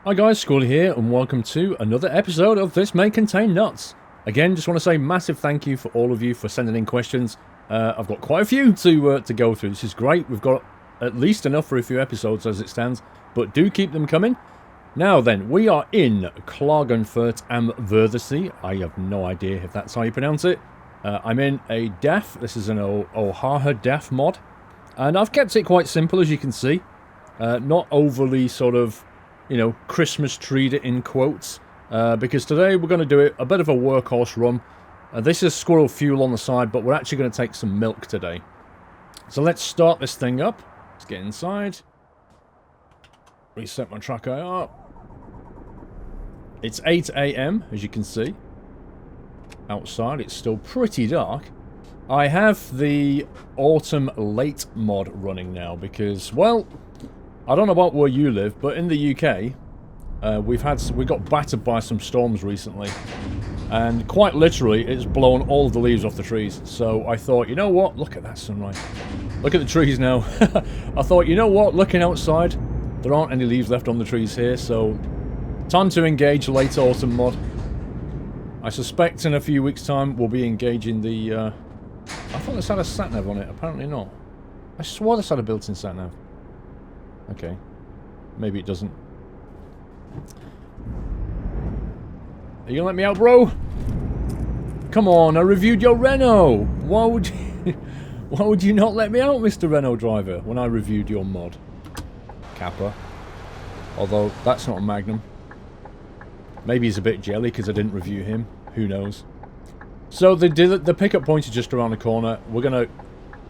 Hi guys, Squally here, and welcome to another episode of This May Contain Nuts. Again, just want to say massive thank you for all of you for sending in questions. I've got quite a few to go through. This is great. We've got at least enough for a few episodes as it stands, but do keep them coming. Now then, we are in Klagenfurt am Wörthersee. I have no idea if that's how you pronounce it. I'm in a DEF. This is an Oaha DEF mod, and I've kept it quite simple, as you can see. Not overly sort of, you know, Christmas treed it in quotes, because today we're going to do it a bit of a workhorse run. This is squirrel fuel on the side, but we're actually going to take some milk today. So let's start this thing up. Let's get inside. Reset my tracker up. It's 8 AM, as you can see. Outside, it's still pretty dark. I have the Autumn Late mod running now because, well, I don't know about where you live, but in the UK, we got battered by some storms recently, and quite literally, it's blown all of the leaves off the trees. So I thought, you know what? Look at that sunrise. Look at the trees now. I thought, you know what? Looking outside, there aren't any leaves left on the trees here, so time to engage late autumn mod. I suspect in a few weeks' time we'll be engaging the. I thought this had a sat-nav on it. Apparently not. I swore this had a built-in sat-nav. Okay. Maybe it doesn't. Are you gonna let me out, bro? Come on, I reviewed your Renault! Why would you... Why would you not let me out, Mr. Renault driver, when I reviewed your mod? Kappa. Although, that's not a Magnum. Maybe he's a bit jelly because I didn't review him. Who knows? So, the pickup point is just around the corner. We're gonna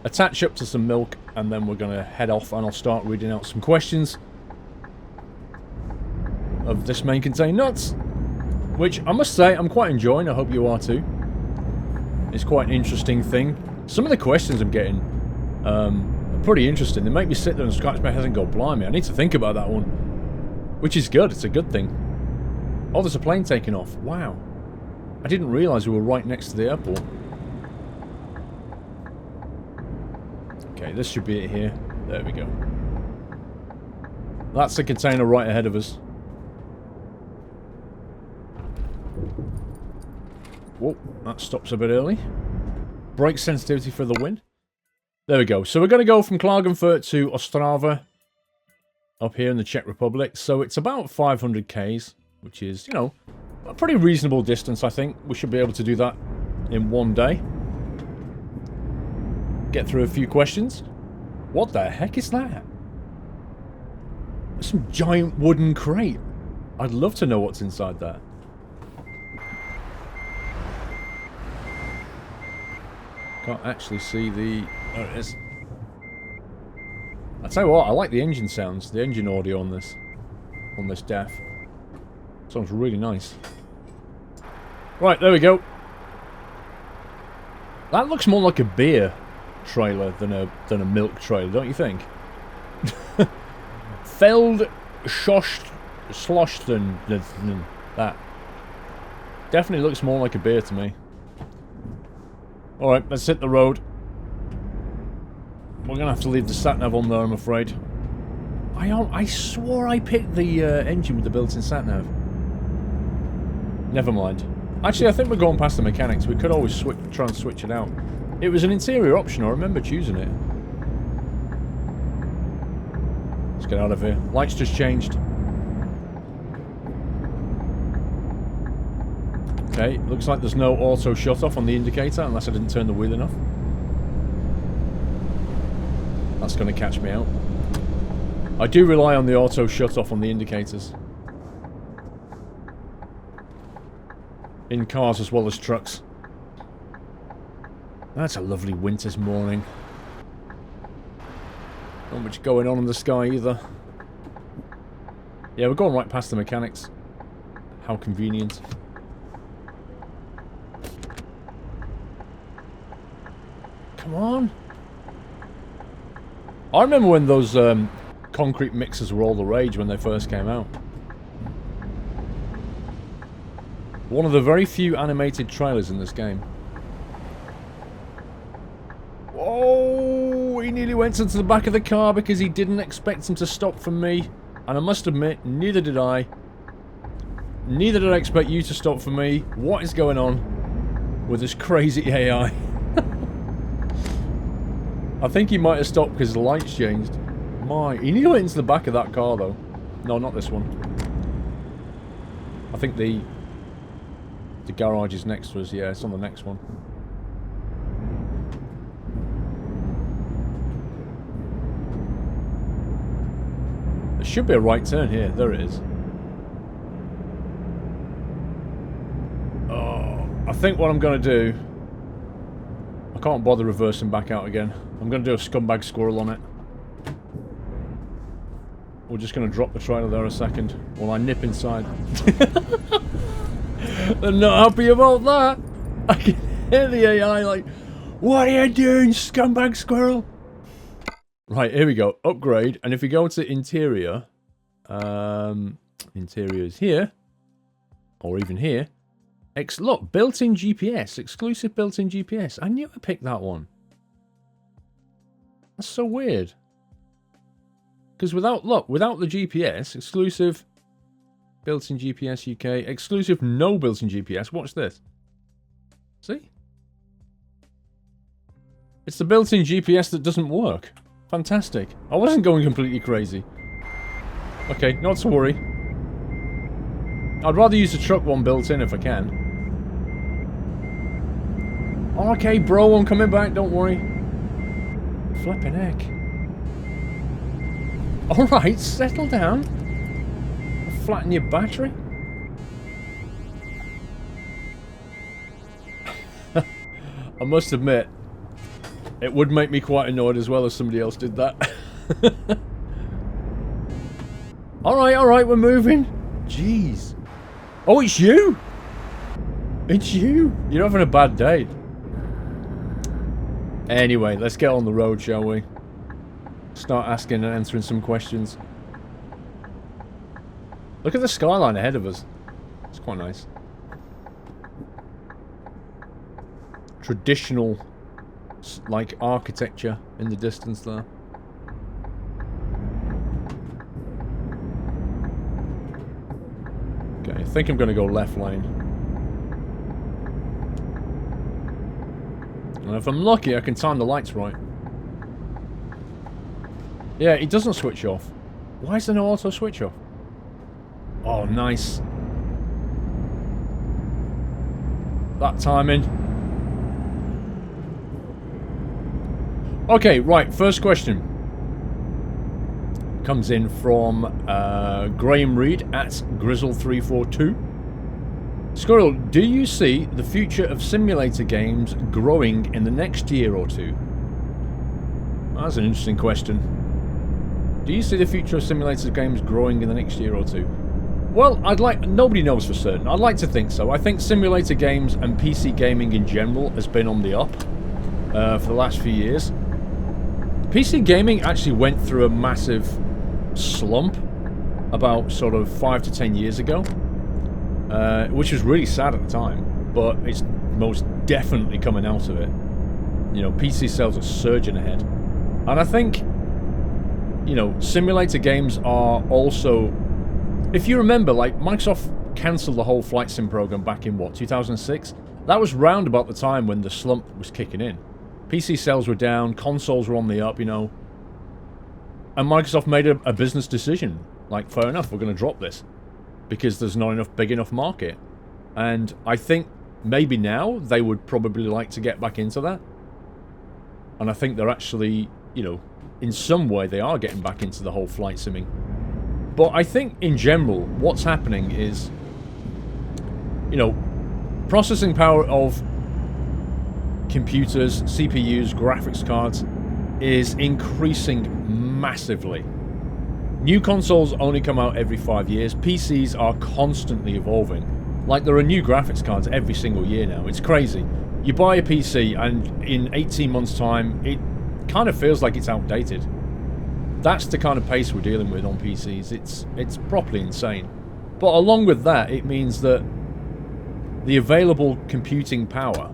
attach up to some milk, and then we're going to head off, and I'll start reading out some questions of This May Contain Nuts, which I must say I'm quite enjoying. I hope you are too. It's quite an interesting thing. Some of the questions I'm getting are pretty interesting. They make me sit there and scratch my head and go, blimey, I need to think about that one. Which is good. It's a good thing. Oh, there's a plane taking off. Wow. I didn't realise we were right next to the airport. Okay, this should be it here. There we go. That's the container right ahead of us. Whoa, that stops a bit early. Brake sensitivity for the wind. There we go. So we're going to go from Klagenfurt to Ostrava, up here in the Czech Republic. So it's about 500 Ks, which is, you know, a pretty reasonable distance, I think. We should be able to do that in one day. Get through a few questions. What the heck is that? Some giant wooden crate. I'd love to know what's inside that. Can't actually see the... There it is. I tell you what, I like the engine sounds, the engine audio on this DEF. Sounds really nice. Right, there we go. That looks more like a beer trailer than a milk trailer, don't you think? Feld Schlochten. That definitely looks more like a beer to me. Alright, let's hit the road. We're gonna have to leave the sat-nav on there, I'm afraid. I swore I picked the engine with the built-in sat-nav. Never mind. Actually, I think we're going past the mechanics. We could always try and switch it out. It was an interior option, I remember choosing it. Let's get out of here. Lights just changed. Okay, looks like there's no auto shut-off on the indicator, unless I didn't turn the wheel enough. That's going to catch me out. I do rely on the auto shut-off on the indicators. In cars as well as trucks. That's a lovely winter's morning. Not much going on in the sky either. Yeah, we're going right past the mechanics. How convenient. Come on. I remember when those concrete mixers were all the rage when they first came out. One of the very few animated trailers in this game. Oh, he nearly went into the back of the car because he didn't expect him to stop from me. And I must admit, neither did I. neither did I expect you to stop for me. What is going on with this crazy AI? I think he might have stopped because the lights changed. He nearly went into the back of that car, though. No, not this one. I think the garage is next to us. Yeah, it's on the next one. There should be a right turn here. There it is. Oh, I think what I'm going to do... I can't bother reversing back out again. I'm going to do a scumbag squirrel on it. We're just going to drop the trailer there a second while I nip inside. They're not happy about that. I can hear the AI like, what are you doing, scumbag squirrel? Right, here we go. Upgrade. And if we go to interior, interior is here, or even here. Look, built-in GPS. Exclusive built-in GPS. I knew I picked that one. That's so weird. Because without the GPS, exclusive built-in GPS UK, exclusive no built-in GPS. Watch this. See? It's the built-in GPS that doesn't work. Fantastic. I wasn't going completely crazy. Okay, not to worry. I'd rather use the truck one built in if I can. Okay, bro, I'm coming back, don't worry. Flipping heck. Alright, settle down. Flatten your battery. I must admit, it would make me quite annoyed as well if somebody else did that. Alright, we're moving. Jeez. Oh, it's you! It's you! You're having a bad day. Anyway, let's get on the road, shall we? Start asking and answering some questions. Look at the skyline ahead of us. It's quite nice. Traditional, like, architecture in the distance there. Okay, I think I'm going to go left lane. And if I'm lucky, I can time the lights right. Yeah, it doesn't switch off. Why is there no auto switch off? Oh, nice. That timing. Okay, right, first question. Comes in from Graham Reed at Grizzle342. Squirrel, do you see the future of simulator games growing in the next year or two? That's an interesting question. Do you see the future of simulator games growing in the next year or two? Well, nobody knows for certain. I'd like to think so. I think simulator games and PC gaming in general has been on the up for the last few years. PC gaming actually went through a massive slump about sort of 5 to 10 years ago, which was really sad at the time, but it's most definitely coming out of it. You know, PC sales are surging ahead. And I think, you know, simulator games are also... If you remember, like, Microsoft cancelled the whole flight sim program back in, what, 2006? That was round about the time when the slump was kicking in. PC sales were down, consoles were on the up, you know. And Microsoft made a business decision. Like, fair enough, we're going to drop this. Because there's not enough big enough market. And I think maybe now they would probably like to get back into that. And I think they're actually, you know, in some way they are getting back into the whole flight simming. But I think in general, what's happening is, you know, processing power of computers, CPUs, graphics cards is increasing massively. New consoles only come out every 5 years. PCs are constantly evolving. Like, there are new graphics cards every single year now. It's crazy. You buy a PC and in 18 months' time, it kind of feels like it's outdated. That's the kind of pace we're dealing with on PCs. It's properly insane. But along with that, it means that the available computing power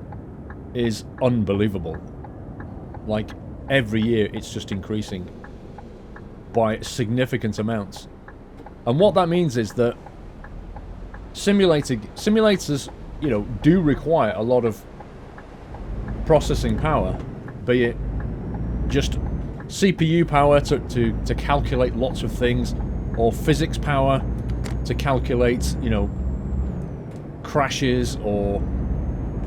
is unbelievable. Like, every year it's just increasing by significant amounts. And what that means is that simulators, you know, do require a lot of processing power, be it just CPU power to calculate lots of things, or physics power to calculate, you know, crashes or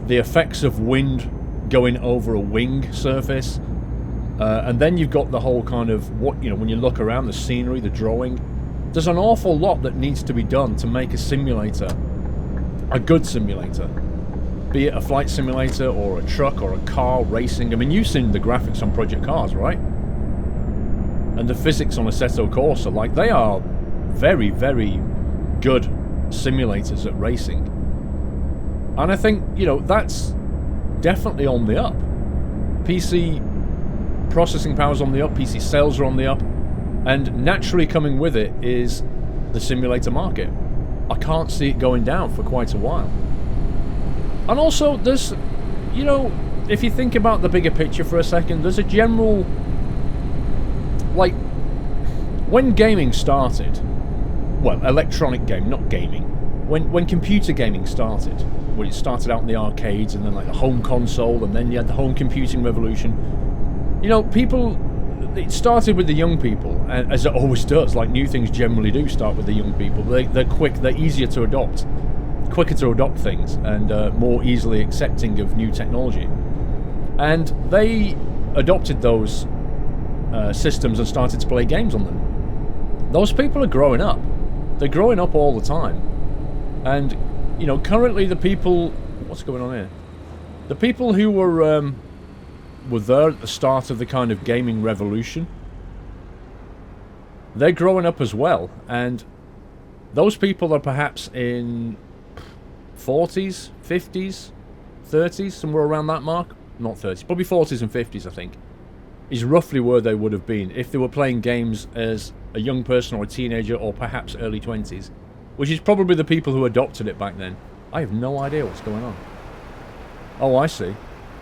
the effects of wind going over a wing surface. And then you've got the whole kind of, what, you know, when you look around, the scenery, the drawing. There's an awful lot that needs to be done to make a simulator a good simulator. Be it a flight simulator or a truck or a car racing. I mean, you've seen the graphics on Project Cars, right? And the physics on Assetto Corsa, like, they are very, very good simulators at racing. And I think, you know, that's definitely on the up. PC processing power's on the up, PC sales are on the up, and naturally coming with it is the simulator market. I can't see it going down for quite a while. And also, there's, you know, if you think about the bigger picture for a second, there's a general, like, when gaming started, well, electronic game, not gaming, when computer gaming started, when it started out in the arcades and then like the home console and then you had the home computing revolution, you know, people, it started with the young people, as it always does. Like, new things generally do start with the young people. They're quick, they're easier to adopt, quicker to adopt things, and more easily accepting of new technology. And they adopted those systems and started to play games on them. Those people are growing up. They're growing up all the time. And, you know, currently the people... What's going on here? The people who were there at the start of the kind of gaming revolution, they're growing up as well. And those people are perhaps in 40s, 50s, 30s, somewhere around that mark. Not 30s, probably 40s and 50s, I think, is roughly where they would have been if they were playing games as a young person or a teenager, or perhaps early 20s, which is probably the people who adopted it back then. I have no idea what's going on. Oh, I see.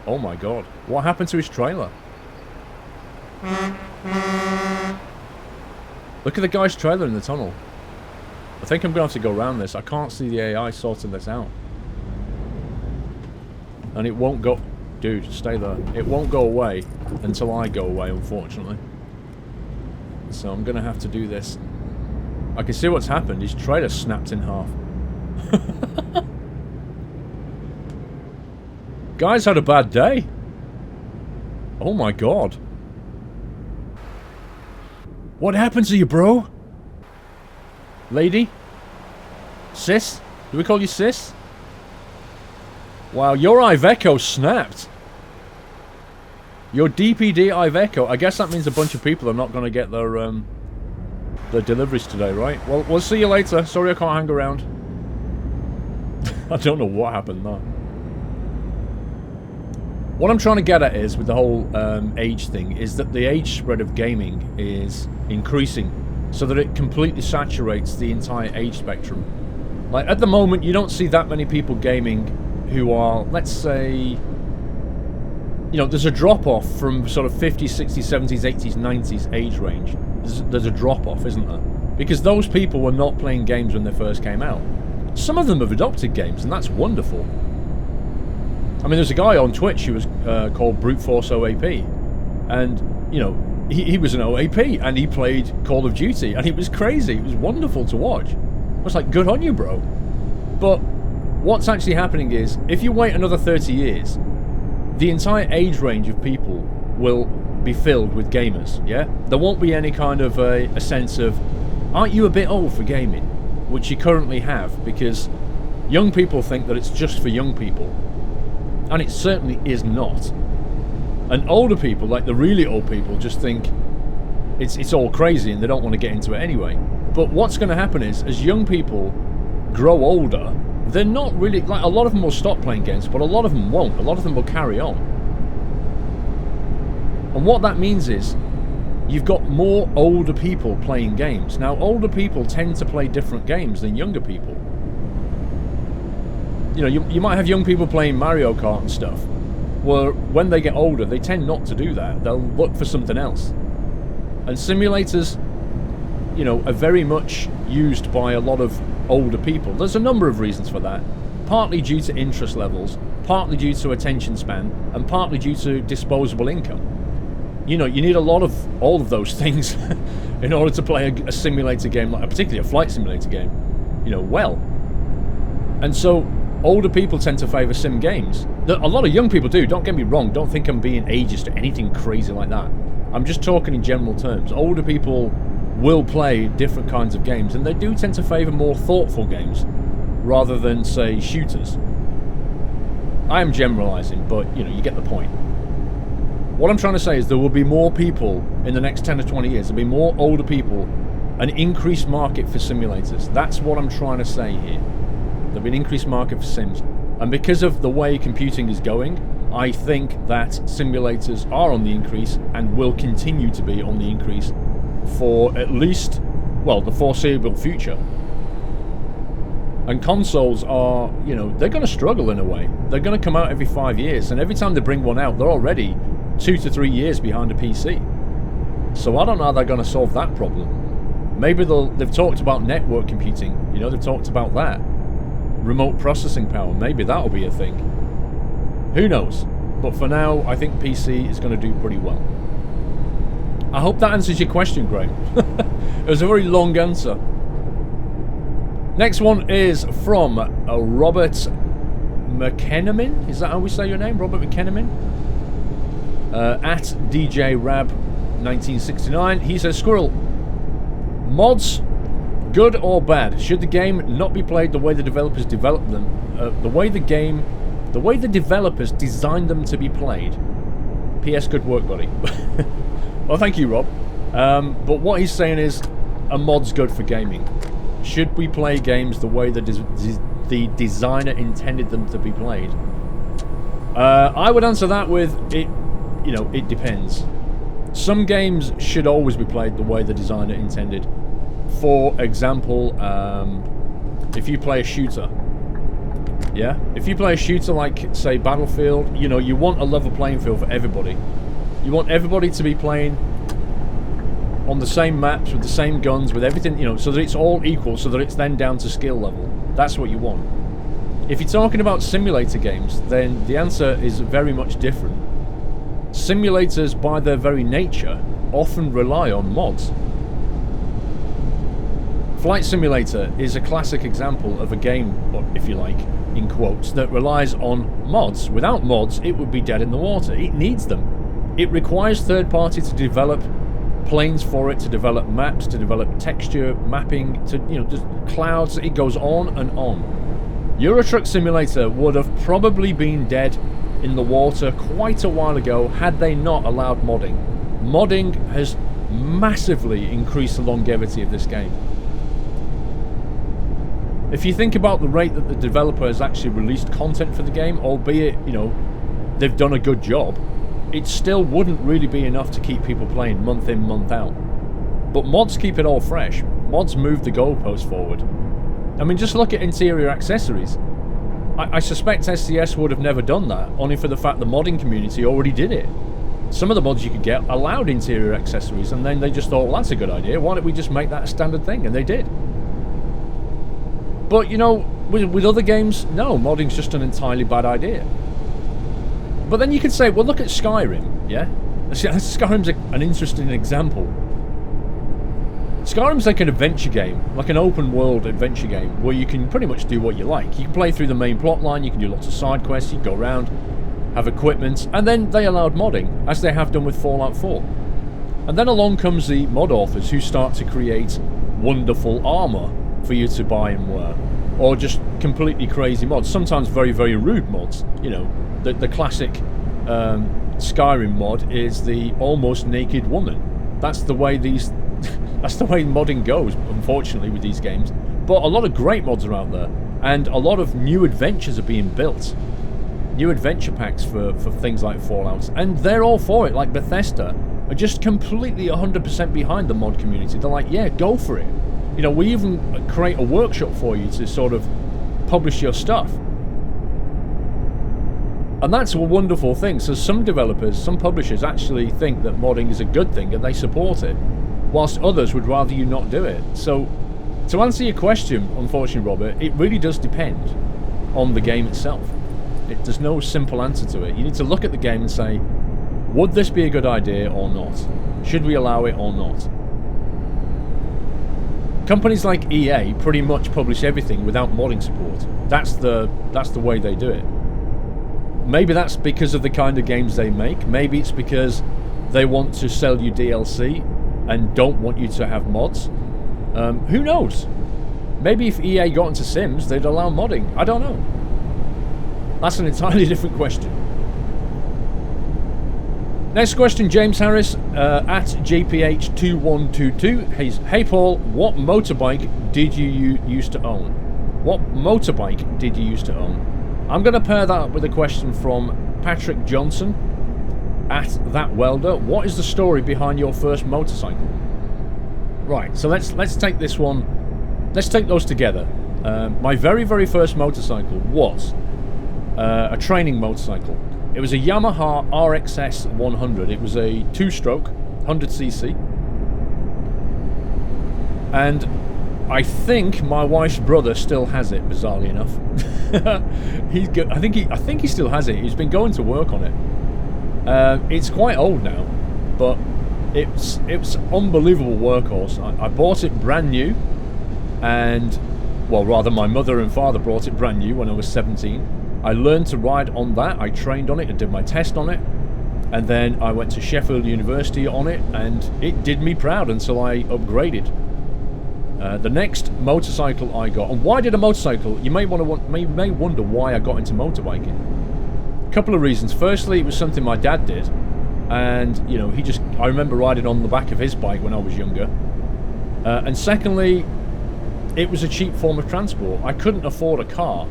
Oh my god. What happened to his trailer? Look at the guy's trailer in the tunnel. I think I'm going to have to go around this. I can't see the AI sorting this out. And it won't go... Dude, stay there. It won't go away until I go away, unfortunately. So I'm going to have to do this. I can see what's happened. His trailer snapped in half. Guy's had a bad day. Oh my god. What happened to you, bro? Lady? Sis? Do we call you sis? Wow, your Iveco snapped. Your DPD Iveco. I guess that means a bunch of people are not going to get their deliveries today, right? Well, we'll see you later. Sorry I can't hang around. I don't know what happened there. What I'm trying to get at is, with the whole age thing, is that the age spread of gaming is increasing so that it completely saturates the entire age spectrum. Like, at the moment, you don't see that many people gaming who are, let's say, you know, there's a drop-off from sort of 50s, 60s, 70s, 80s, 90s age range. There's a drop-off, isn't there? Because those people were not playing games when they first came out. Some of them have adopted games, and that's wonderful. I mean, there's a guy on Twitch who was called Brute Force OAP, and, you know, he was an OAP, and he played Call of Duty, and it was crazy. It was wonderful to watch. I was like, good on you, bro. But what's actually happening is, if you wait another 30 years, the entire age range of people will be filled with gamers, yeah? There won't be any kind of a sense of, aren't you a bit old for gaming? Which you currently have, because young people think that it's just for young people. And it certainly is not. And older people, like the really old people, just think it's all crazy and they don't want to get into it anyway. But what's going to happen is, as young people grow older, they're not really... Like, a lot of them will stop playing games, but a lot of them won't. A lot of them will carry on. And what that means is, you've got more older people playing games. Now, older people tend to play different games than younger people. You know, you might have young people playing Mario Kart and stuff, where when they get older, they tend not to do that. They'll look for something else. And simulators, you know, are very much used by a lot of older people. There's a number of reasons for that. Partly due to interest levels, partly due to attention span, and partly due to disposable income. You know, you need a lot of all of those things in order to play a simulator game, like particularly a flight simulator game, you know, well. And so older people tend to favour sim games. A lot of young people do, don't get me wrong, don't think I'm being ageist or anything crazy like that. I'm just talking in general terms. Older people will play different kinds of games, and they do tend to favour more thoughtful games rather than, say, shooters. I am generalising, but, you know, you get the point. What I'm trying to say is there will be more people in the next 10 or 20 years. There'll be more older people, an increased market for simulators. That's what I'm trying to say here. There'll be an increased market for sims. And because of the way computing is going, I think that simulators are on the increase and will continue to be on the increase for at least, well, the foreseeable future. And consoles are, you know, they're going to struggle in a way. They're going to come out every 5 years, and every time they bring one out, they're already 2 to 3 years behind a PC. So I don't know how they're going to solve that problem. Maybe they've talked about network computing, you know, they've talked about that. Remote processing power, maybe that'll be a thing. Who knows? But for now, I think PC is going to do pretty well. I hope that answers your question, Graham. It was a very long answer. Next one is from Robert McKenamin. Is that how we say your name? Robert McKenamin? At DJ Rab 1969. He says, Squirrel, mods, good or bad? Should the game not be played the way the developers developed them? The way the developers designed them to be played. P.S. Good work, buddy. Well, thank you, Rob. But what he's saying is, a mod's good for gaming. Should we play games the way the designer intended them to be played? I would answer that with, it depends. Some games should always be played the way the designer intended. For example, if you play a shooter, yeah? If you play a shooter like, say, Battlefield, you know, you want a level playing field for everybody. You want everybody to be playing on the same maps, with the same guns, with everything, you know, so that it's all equal, so that it's then down to skill level. That's what you want. If you're talking about simulator games, then the answer is very much different. Simulators, by their very nature, often rely on mods. Flight Simulator is a classic example of a game, if you like, in quotes, that relies on mods. Without mods, it would be dead in the water. It needs them. It requires third party to develop planes for it, to develop maps, to develop texture mapping, to, you know, just clouds. It goes on and on. Euro Truck Simulator would have probably been dead in the water quite a while ago had they not allowed modding. Modding has massively increased the longevity of this game. If you think about the rate that the developer has actually released content for the game, albeit, you know, they've done a good job, it still wouldn't really be enough to keep people playing month in, month out. But mods keep it all fresh. Mods move the goalposts forward. I mean, just look at interior accessories. I suspect SCS would have never done that, only for the fact the modding community already did it. Some of the mods you could get allowed interior accessories, and then they just thought, well, that's a good idea, why don't we just make that a standard thing? And they did. But, you know, with other games, no, modding's just an entirely bad idea. But then you could say, well, look at Skyrim, yeah? Skyrim's an interesting example. Skyrim's like an adventure game, like an open world adventure game, where you can pretty much do what you like. You can play through the main plot line, you can do lots of side quests, you can go around, have equipment, and then they allowed modding, as they have done with Fallout 4. And then along comes the mod authors who start to create wonderful armor for you to buy and wear, or just completely crazy mods, sometimes very, very rude mods. You know, the classic Skyrim mod is the almost naked woman. That's the way that's the way modding goes, unfortunately, with these games. But a lot of great mods are out there, and a lot of new adventures are being built. New adventure packs for things like Fallout, and they're all for it. Like Bethesda are just completely 100% behind the mod community. They're like, yeah, go for it. You know, we even create a workshop for you to sort of publish your stuff. And that's a wonderful thing. So some developers, some publishers actually think that modding is a good thing and they support it, whilst others would rather you not do it. So to answer your question, unfortunately, Robert, it really does depend on the game itself. There's no simple answer to it. You need to look at the game and say, would this be a good idea or not? Should we allow it or not? Companies like EA pretty much publish everything without modding support. That's the way they do it. Maybe that's because of the kind of games they make. Maybe it's because they want to sell you DLC and don't want you to have mods. Who knows? Maybe if EA got into Sims, they'd allow modding. I don't know. That's an entirely different question. Next question, James Harris, at JPH2122. Hey Paul, what motorbike did you used to own? What motorbike did you used to own? I'm going to pair that up with a question from Patrick Johnson, at That Welder. What is the story behind your first motorcycle? Right, so let's take this one. Let's take those together. My very first motorcycle was a training motorcycle. It was a Yamaha RXS 100. It was a 2-stroke, 100cc. And I think my wife's brother still has it, bizarrely enough. I think he still has it. He's been going to work on it. It's quite old now, but it's unbelievable workhorse. I bought it brand new, and, well, rather my mother and father brought it brand new when I was 17. I learned to ride on that, I trained on it, I did my test on it, and then I went to Sheffield University on it, and it did me proud until I upgraded. The next motorcycle I got, and why did a motorcycle? You may wonder why I got into motorbiking. A couple of reasons. Firstly, it was something my dad did, and, you know, I remember riding on the back of his bike when I was younger. And secondly, it was a cheap form of transport. I couldn't afford a car.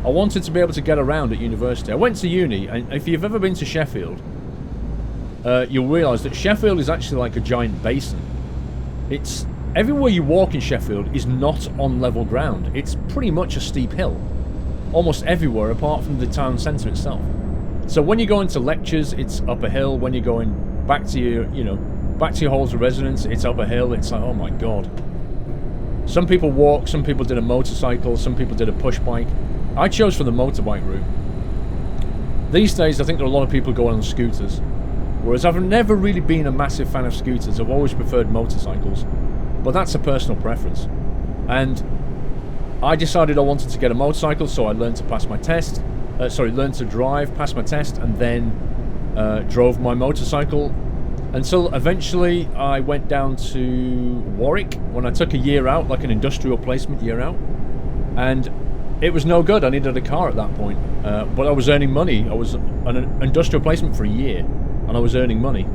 I wanted to be able to get around at university. I went to uni, and if you've ever been to Sheffield, you'll realise that Sheffield is actually like a giant basin. It's everywhere you walk in Sheffield is not on level ground. It's pretty much a steep hill, almost everywhere apart from the town centre itself. So when you go into lectures, it's up a hill. When you're going back to your halls of residence, it's up a hill. It's like, oh my god. Some people walk, some people did a motorcycle, some people did a push bike. I chose for the motorbike route. These days, I think there are a lot of people going on scooters, whereas I've never really been a massive fan of scooters. I've always preferred motorcycles, but that's a personal preference. And I decided I wanted to get a motorcycle, so I learned to pass my test. Learned to drive, passed my test, and then drove my motorcycle until eventually I went down to Warwick when I took a year out, like an industrial placement year out, and it was no good. I needed a car at that point, but I was earning money. I was on an industrial placement for a year, and I was earning money,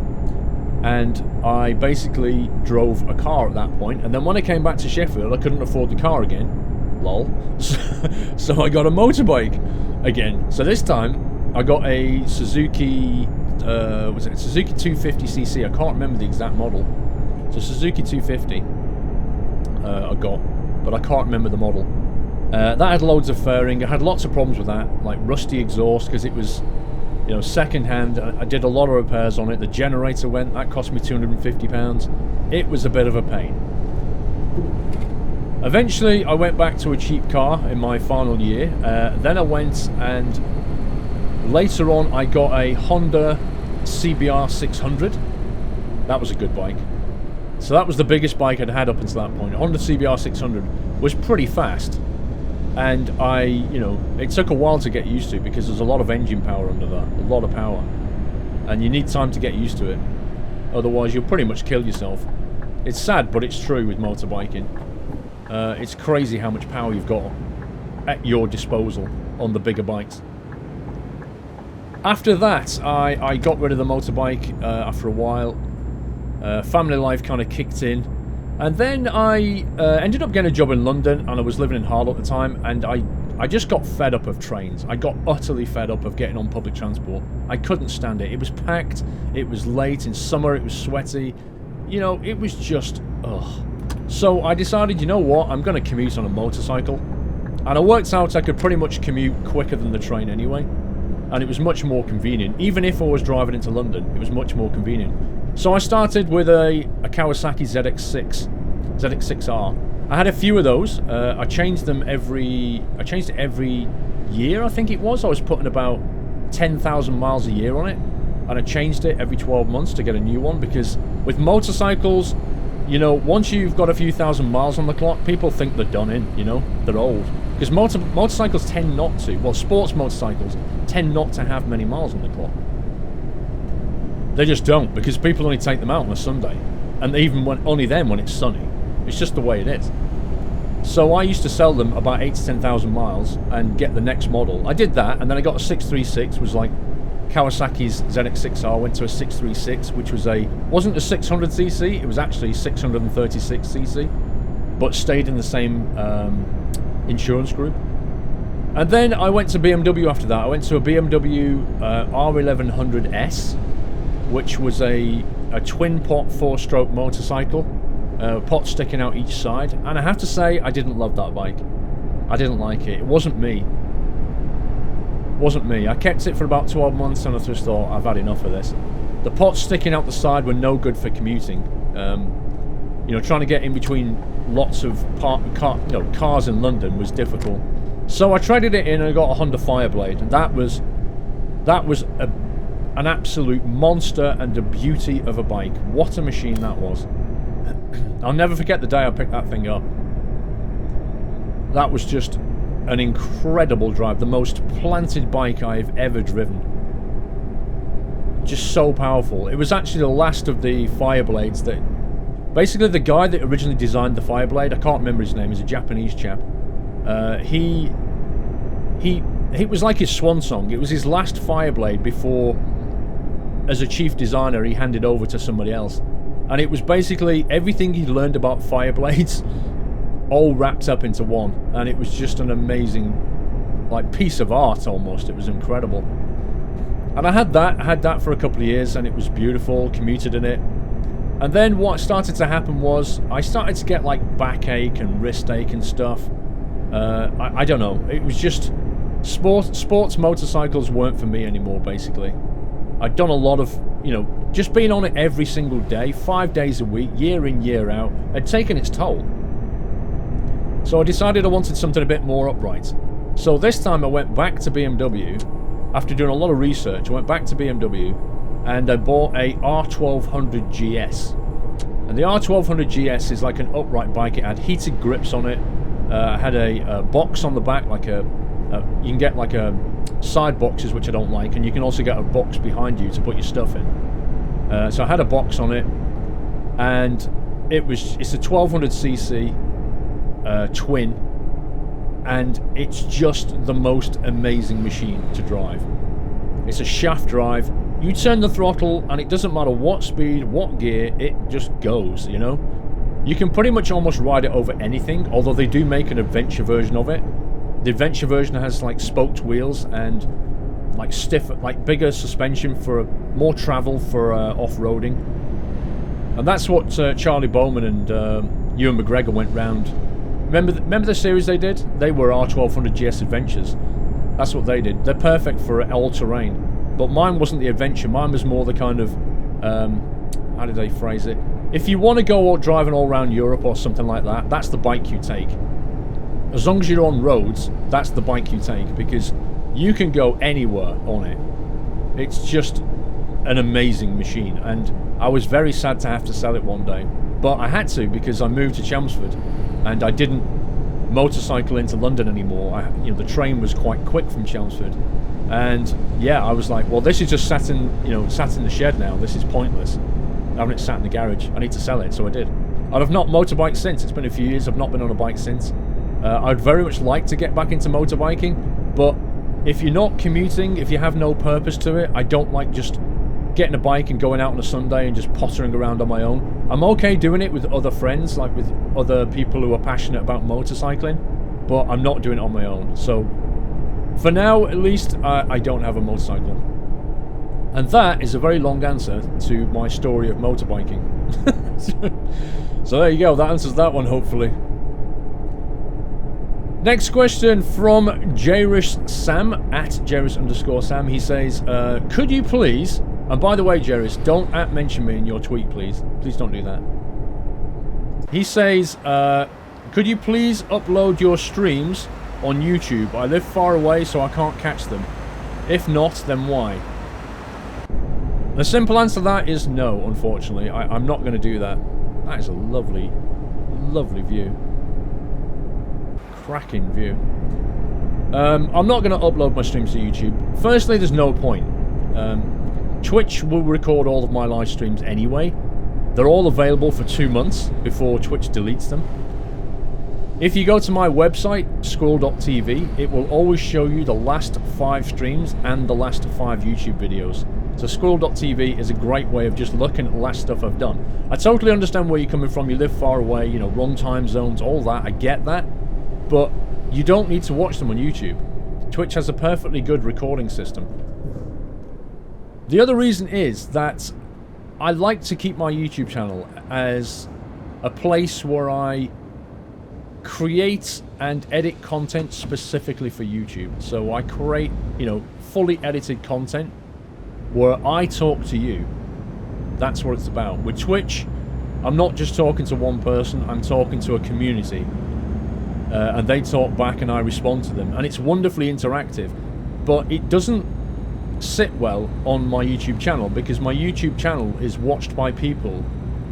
and I basically drove a car at that point. And then when I came back to Sheffield, I couldn't afford the car again. Lol. So I got a motorbike again. So this time I got a Suzuki. Was it a Suzuki 250cc? I can't remember the exact model. It's a Suzuki 250. I got, but I can't remember the model. That had loads of fairing. I had lots of problems with that, like rusty exhaust, because it was, you know, second hand. I did a lot of repairs on it. The generator went. That cost me £250. It was a bit of a pain. Eventually, I went back to a cheap car in my final year. Then I went and later on I got a Honda CBR 600. That was a good bike. So that was the biggest bike I'd had up until that point. Honda CBR 600 was pretty fast. And it took a while to get used to because there's a lot of engine power under that, a lot of power. And you need time to get used to it. Otherwise, you'll pretty much kill yourself. It's sad, but it's true with motorbiking. It's crazy how much power you've got at your disposal on the bigger bikes. After that, I got rid of the motorbike after a while. Family life kind of kicked in. And then I ended up getting a job in London, and I was living in Harlow at the time, and I just got fed up of trains. I got utterly fed up of getting on public transport. I couldn't stand it. It was packed, it was late, in summer it was sweaty. You know, it was just, ugh. So I decided, you know what, I'm going to commute on a motorcycle. And I worked out I could pretty much commute quicker than the train anyway. And it was much more convenient. Even if I was driving into London, it was much more convenient. So I started with a Kawasaki ZX6R, I had a few of those. I changed it every year, I think it was. I was putting about 10,000 miles a year on it. And I changed it every 12 months to get a new one, because with motorcycles, you know, once you've got a few thousand miles on the clock, people think they're done in, you know, they're old. Because motorcycles tend not to, well, sports motorcycles tend not to have many miles on the clock. They just don't, because people only take them out on a Sunday. And even only then when it's sunny. It's just the way it is. So I used to sell them about 8 to 10,000 miles and get the next model. I did that, and then I got a 636, was like Kawasaki's ZX6R, went to a 636, which wasn't a 600cc, it was actually 636cc, but stayed in the same insurance group. And then I went to BMW after that. I went to a BMW R1100S, which was a twin pot 4-stroke motorcycle, pot sticking out each side, and I have to say I didn't love that bike. I didn't like it. It wasn't me. Wasn't me. I kept it for about 12 months and I just thought, I've had enough of this. The pots sticking out the side were no good for commuting. You know, trying to get in between lots of cars in London was difficult. So I traded it in and I got a Honda Fireblade, and that was an absolute monster and a beauty of a bike. What a machine that was. I'll never forget the day I picked that thing up. That was just an incredible drive. The most planted bike I've ever driven. Just so powerful. It was actually the last of the Fireblades that... Basically, the guy that originally designed the Fireblade, I can't remember his name, he's a Japanese chap. It was like his swan song. It was his last Fireblade before, as a chief designer, he handed over to somebody else. And it was basically everything he'd learned about Fireblades all wrapped up into one. And it was just an amazing, like, piece of art almost. It was incredible. And I had that for a couple of years, and it was beautiful, commuted in it. And then what started to happen was I started to get like backache and wrist ache and stuff. I don't know. It was just sports motorcycles weren't for me anymore, basically. I'd done a lot of, you know, just being on it every single day, 5 days a week, year in, year out, had taken its toll. So I decided I wanted something a bit more upright. So this time I went back to BMW. After doing a lot of research, I went back to BMW and I bought a R1200 GS. And the R1200 GS is like an upright bike. It had heated grips on it. Had a box on the back, like you can get like a side boxes, which I don't like, and you can also get a box behind you to put your stuff in. So I had a box on it, and it's a 1200cc twin, and it's just the most amazing machine to drive. It's a shaft drive. You turn the throttle, and it doesn't matter what speed, what gear, it just goes, you know? You can pretty much almost ride it over anything, although they do make an adventure version of it. The adventure version has like spoked wheels and like bigger suspension for more travel for off-roading. And that's what Charlie Bowman and Ewan McGregor went round. Remember the series they did? They were R1200 GS Adventures. That's what they did. They're perfect for all-terrain. But mine wasn't the adventure. Mine was more the kind of... how did they phrase it? If you want to go driving all around Europe or something like that, that's the bike you take. As long as you're on roads, that's the bike you take, because you can go anywhere on it. It's just an amazing machine, and I was very sad to have to sell it one day. But I had to, because I moved to Chelmsford, and I didn't motorcycle into London anymore. The train was quite quick from Chelmsford. And yeah, I was like, well, this is just sat in the shed now. This is pointless. Having it sat in the garage. I need to sell it, so I did. And I've not motorbiked since. It's been a few years. I've not been on a bike since. I'd very much like to get back into motorbiking, but if you're not commuting, if you have no purpose to it, I don't like just getting a bike and going out on a Sunday and just pottering around on my own. I'm okay doing it with other friends, like with other people who are passionate about motorcycling, but I'm not doing it on my own. So for now, at least, I don't have a motorcycle. And that is a very long answer to my story of motorbiking. So there you go, that answers that one, hopefully. Next question from Jairus Sam, at Jairus_Sam. He says, could you please, and by the way, Jairus, don't mention me in your tweet, please. Please don't do that. He says, Could you please upload your streams on YouTube? I live far away, so I can't catch them. If not, then why? The simple answer to that is no, unfortunately. I'm not going to do that. That is a lovely, lovely view. Cracking view. I'm not going to upload my streams to YouTube. Firstly, there's no point. Twitch will record all of my live streams anyway. They're all available for 2 months before Twitch deletes them. If you go to my website, squirrel.tv, it will always show you the last 5 streams and the last 5 YouTube videos. So squirrel.tv is a great way of just looking at the last stuff I've done. I totally understand where you're coming from. You live far away, you know, wrong time zones, all that. I get that. But you don't need to watch them on YouTube. Twitch has a perfectly good recording system. The other reason is that I like to keep my YouTube channel as a place where I create and edit content specifically for YouTube. So I create, you know, fully edited content where I talk to you. That's what it's about. With Twitch, I'm not just talking to one person, I'm talking to a community. And they talk back and I respond to them. And it's wonderfully interactive. But it doesn't sit well on my YouTube channel because my YouTube channel is watched by people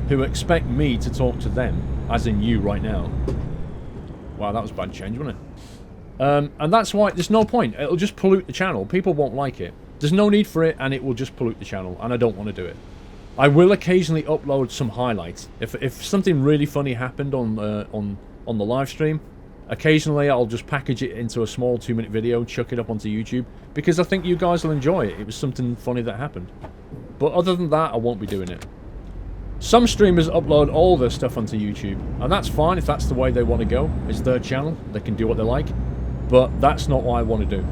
who expect me to talk to them, as in you right now. Wow, that was bad change, wasn't it? And that's why there's no point. It'll just pollute the channel. People won't like it. There's no need for it, and it will just pollute the channel, and I don't want to do it. I will occasionally upload some highlights. If something really funny happened on the live stream, occasionally I'll just package it into a small 2-minute video, chuck it up onto YouTube, because I think you guys will enjoy it. It was something funny that happened. But other than that, I won't be doing it. Some streamers upload all their stuff onto YouTube, and that's fine if that's the way they want to go. It's their channel, they can do what they like, but that's not what I want to do.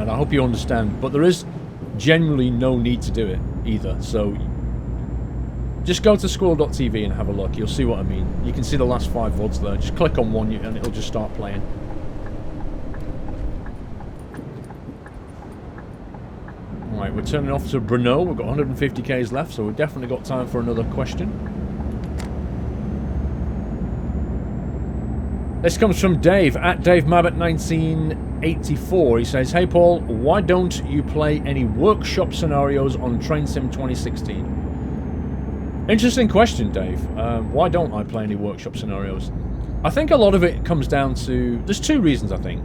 And I hope you understand, but there is generally no need to do it either, so just go to squirrel.tv and have a look. You'll see what I mean. You can see the last 5 VODs there. Just click on one and it'll just start playing. Alright, we're turning off to Brno. We've got 150k's left, so we've definitely got time for another question. This comes from Dave, at DaveMabbott1984. He says, "Hey Paul, why don't you play any workshop scenarios on Train Sim 2016? Interesting question, Dave. Why don't I play any workshop scenarios? I think a lot of it comes down to... There's 2 reasons, I think.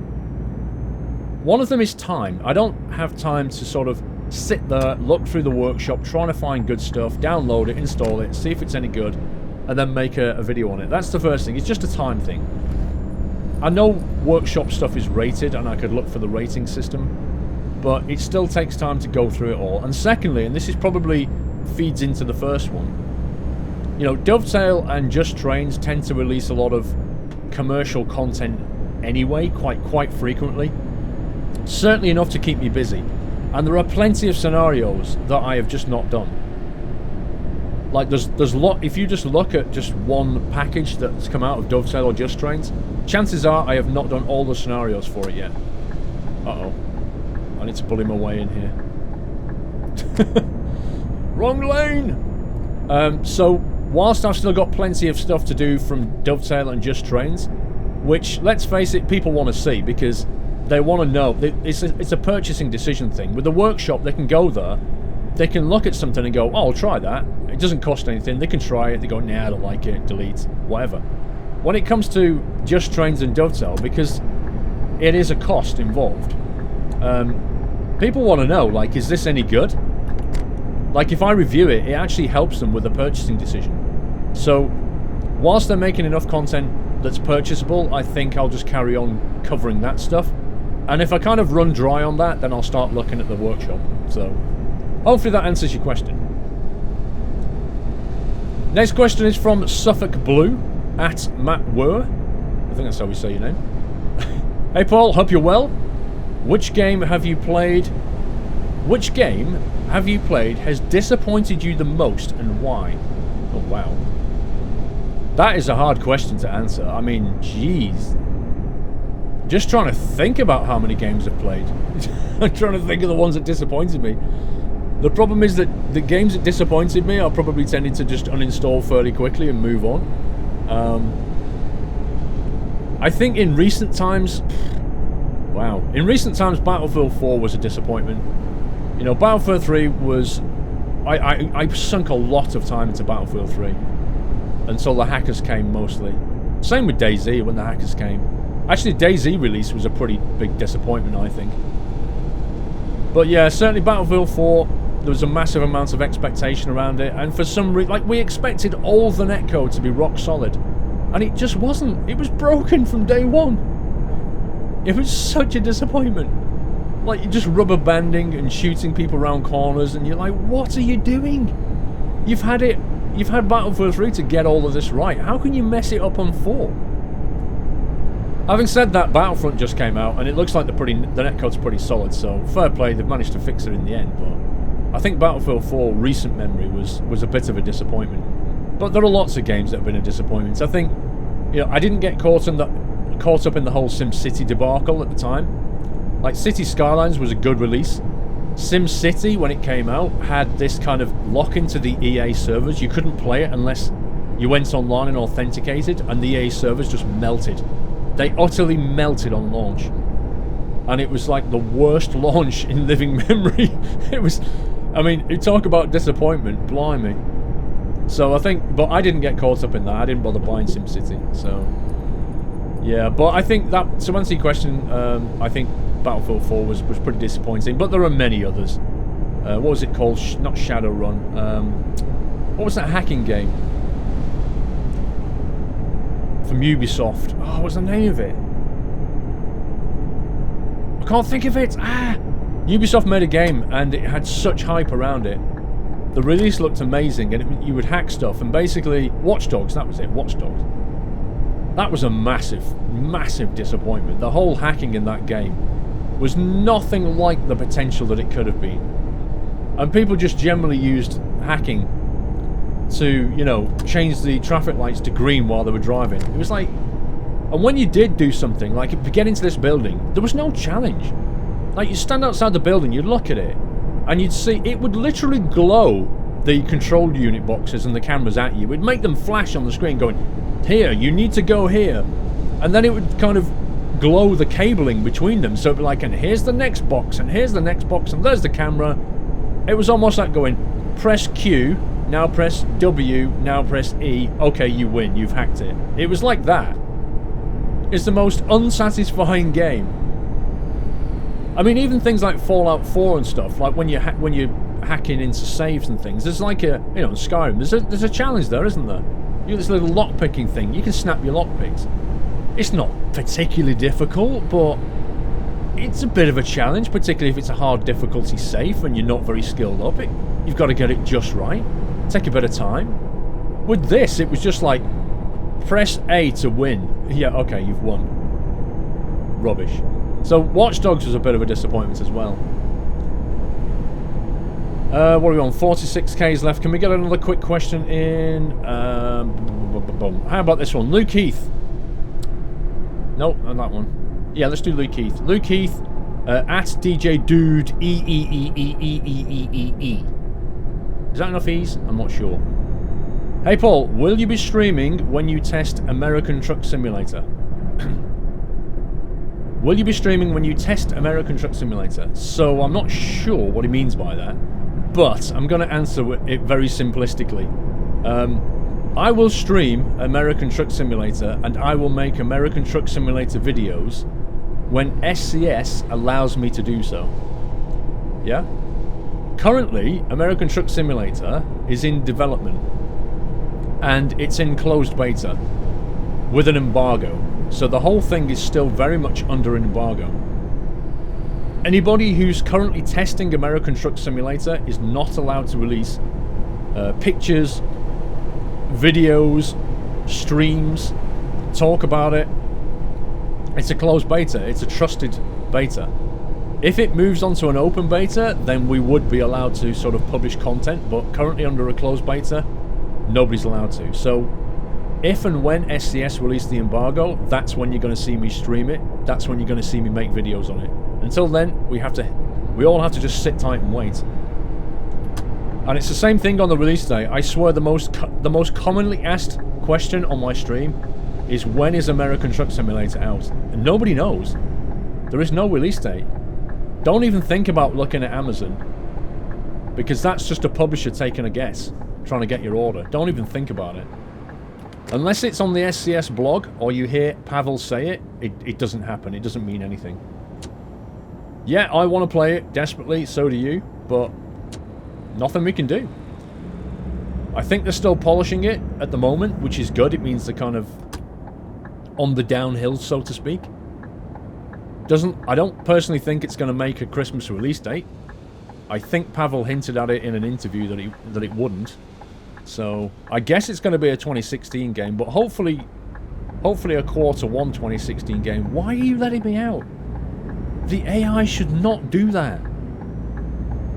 One of them is time. I don't have time to sort of sit there, look through the workshop, trying to find good stuff, download it, install it, see if it's any good, and then make a video on it. That's the first thing. It's just a time thing. I know workshop stuff is rated, and I could look for the rating system, but it still takes time to go through it all. And secondly, and this is probably feeds into the first one, you know, Dovetail and Just Trains tend to release a lot of commercial content anyway, quite frequently. Certainly enough to keep me busy. And there are plenty of scenarios that I have just not done. Like, if you just look at just one package that's come out of Dovetail or Just Trains, chances are I have not done all the scenarios for it yet. Uh-oh. I need to bully my way in here. Wrong lane! So, whilst I've still got plenty of stuff to do from Dovetail and Just Trains, which, let's face it, people want to see, because they want to know. It's a purchasing decision thing. With the workshop, they can go there, they can look at something and go, oh, I'll try that. It doesn't cost anything. They can try it. They go, nah, I don't like it. Delete. Whatever. When it comes to Just Trains and Dovetail, because it is a cost involved, people want to know, like, is this any good? Like, if I review it, it actually helps them with the purchasing decision. So, whilst they're making enough content that's purchasable, I think I'll just carry on covering that stuff. And if I kind of run dry on that, then I'll start looking at the workshop. So, hopefully that answers your question. Next question is from Suffolk Blue, at Matt Wurr. I think that's how we say your name. Hey Paul, hope you're well. Which game have you played has disappointed you the most, and why? Oh, wow. That is a hard question to answer. I mean, jeez. Just trying to think about how many games I've played. I'm trying to think of the ones that disappointed me. The problem is that the games that disappointed me, I probably tended to just uninstall fairly quickly and move on. I think in recent times... Wow. In recent times, Battlefield 4 was a disappointment. You know, Battlefield 3 was... I sunk a lot of time into Battlefield 3. Until the hackers came, mostly. Same with DayZ when the hackers came. Actually, DayZ release was a pretty big disappointment, I think. But yeah, certainly Battlefield 4, there was a massive amount of expectation around it. And for some reason, like, we expected all the netcode to be rock solid. And it just wasn't. It was broken from day one. It was such a disappointment. Like, you're just rubber banding and shooting people around corners, and you're like, what are you doing? You've had Battlefield 3 to get all of this right. How can you mess it up on 4? Having said that, Battlefront just came out, and it looks like the netcode's pretty solid, so fair play, they've managed to fix it in the end, but I think Battlefield 4 recent memory was a bit of a disappointment. But there are lots of games that have been a disappointment. I think, you know, I didn't get caught up in the whole SimCity debacle at the time. Like, City Skylines was a good release. SimCity, when it came out, had this kind of lock into the EA servers. You couldn't play it unless you went online and authenticated, and the EA servers just melted. They utterly melted on launch. And it was like the worst launch in living memory. It was... I mean, you talk about disappointment, blimey. So I think... But I didn't get caught up in that. I didn't bother buying SimCity, so... Yeah, but I think that... To answer your question, I think Battlefield 4 was pretty disappointing. But there are many others. What was it called? Not Shadowrun. What was that hacking game? From Ubisoft. Oh, what was the name of it? I can't think of it. Ubisoft made a game and it had such hype around it. The release looked amazing, and you would hack stuff, and basically Watch Dogs, that was it, Watch Dogs. That was a massive, massive disappointment. The whole hacking in that game was nothing like the potential that it could have been. And people just generally used hacking to, you know, change the traffic lights to green while they were driving. It was like... And when you did do something, like to get into this building, there was no challenge. Like, you stand outside the building, you'd look at it, and you'd see it would literally glow the control unit boxes and the cameras at you. It would make them flash on the screen going, here, you need to go here. And then it would kind of glow the cabling between them, so it'd be like, and here's the next box, and here's the next box, and there's the camera. It was almost like going, press Q, now press W, now press E, okay, you win, you've hacked it. It was like that. It's the most unsatisfying game. I mean, even things like Fallout 4 and stuff, like when you're hacking into saves and things, there's like a, you know, in Skyrim, there's a challenge there, isn't there? You got this little lock-picking thing, you can snap your lockpicks. It's not particularly difficult, but it's a bit of a challenge, particularly if it's a hard difficulty safe and you're not very skilled up. You've got to get it just right. Take a bit of time. With this, it was just like, press A to win. Yeah, okay, you've won. Rubbish. So, Watch Dogs was a bit of a disappointment as well. What are we on? 46k's left. Can we get another quick question in? How about this one? Luke Heath. Nope, not that one. Yeah, let's do Luke Heath. Luke Heath, at DJ Dude E. Is that enough E's? I'm not sure. Hey Paul, will you be streaming when you test American Truck Simulator? Will you be streaming when you test American Truck Simulator? So I'm not sure what he means by that, but I'm going to answer it very simplistically. I will stream American Truck Simulator, and I will make American Truck Simulator videos when SCS allows me to do so. Yeah? Currently, American Truck Simulator is in development, and it's in closed beta with an embargo. So the whole thing is still very much under an embargo. Anybody who's currently testing American Truck Simulator is not allowed to release pictures, videos, streams, talk about it. It's a closed beta. It's a trusted beta. If it moves onto an open beta, then we would be allowed to sort of publish content, but currently under a closed beta, nobody's allowed to. So if and when SCS release the embargo, that's when you're going to see me stream it. That's when you're going to see me make videos on it. Until then, we all have to just sit tight and wait. And it's the same thing on the release day. I swear the most commonly asked question on my stream is when is American Truck Simulator out? And nobody knows. There is no release date. Don't even think about looking at Amazon, because that's just a publisher taking a guess, trying to get your order. Don't even think about it. Unless it's on the SCS blog, or you hear Pavel say it, it doesn't happen. It doesn't mean anything. Yeah, I want to play it desperately, so do you, but nothing we can do. I think they're still polishing it at the moment, which is good. It means they're kind of on the downhill, so to speak. I don't personally think it's going to make a Christmas release date. I think Pavel hinted at it in an interview that it wouldn't. So I guess it's going to be a 2016 game, but hopefully a quarter 1 2016 game. Why are you letting me out? The AI should not do that.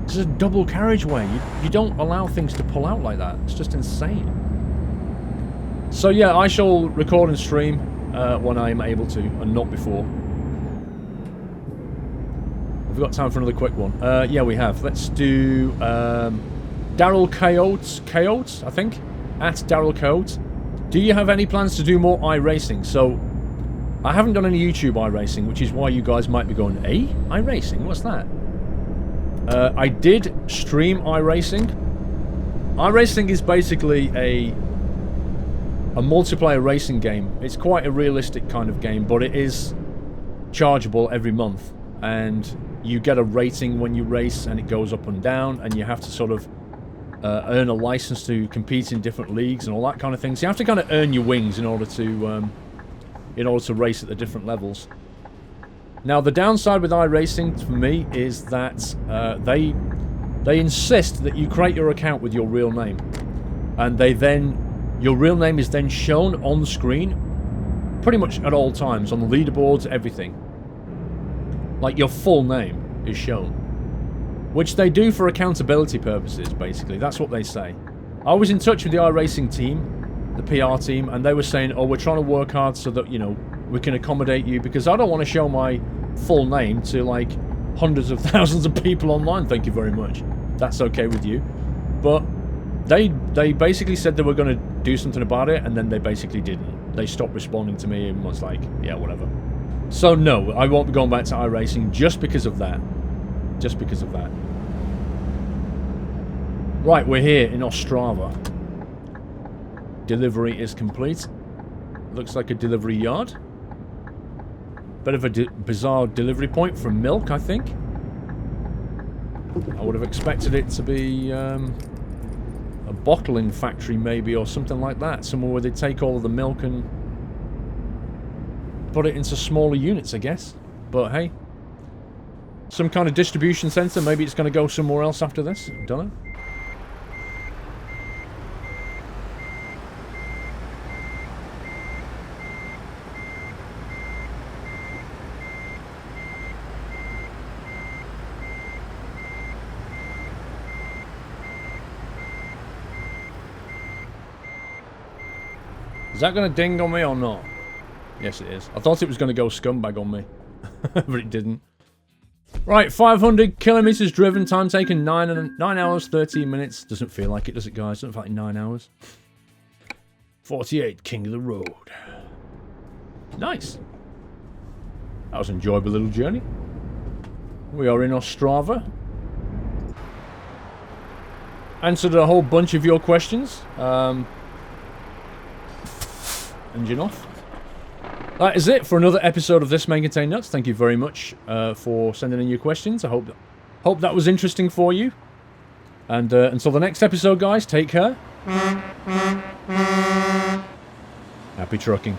It's a double carriageway. You don't allow things to pull out like that. It's just insane. So yeah, I shall record and stream when I am able to, and not before. Have we got time for another quick one? Yeah, we have. Let's do Daryl Coyotes, I think. At Daryl Coyotes. Do you have any plans to do more iRacing? So, I haven't done any YouTube iRacing, which is why you guys might be going, eh? iRacing? What's that? I did stream iRacing. iRacing is basically a multiplayer racing game. It's quite a realistic kind of game, but it is chargeable every month. And you get a rating when you race, and it goes up and down, and you have to sort of earn a license to compete in different leagues and all that kind of thing. So you have to kind of earn your wings in order to race at the different levels. Now, the downside with iRacing for me is that they insist that you create your account with your real name, and your real name is then shown on the screen pretty much at all times, on the leaderboards, everything. Like, your full name is shown. Which they do for accountability purposes, basically. That's what they say. I was in touch with the iRacing team, the PR team, and they were saying, oh, we're trying to work hard so that, you know, we can accommodate you, because I don't want to show my full name to, like, hundreds of thousands of people online, thank you very much. That's okay with you. But they basically said they were going to do something about it, and then they basically didn't. They stopped responding to me and was like, yeah, whatever. So no, I won't be going back to iRacing just because of that. Just because of that. Right, we're here in Ostrava. Delivery is complete. Looks like a delivery yard. Bit of a bizarre delivery point from milk, I think. I would have expected it to be a bottling factory maybe, or something like that. Somewhere where they take all of the milk and put it into smaller units, I guess. But hey, some kind of distribution centre. Maybe it's going to go somewhere else after this. Don't know. Is that going to ding on me or not? Yes, it is. I thought it was going to go scumbag on me. But it didn't. Right, 500 kilometers driven. Time taken 9 hours, 13 minutes. Doesn't feel like it, does it, guys? Doesn't feel like 9 hours. 48, king of the road. Nice. That was an enjoyable little journey. We are in Ostrava. Answered a whole bunch of your questions. Engine off. That is it for another episode of This May Contain Nuts. Thank you very much for sending in your questions. I hope that was interesting for you. And until the next episode, guys, take care. Happy trucking.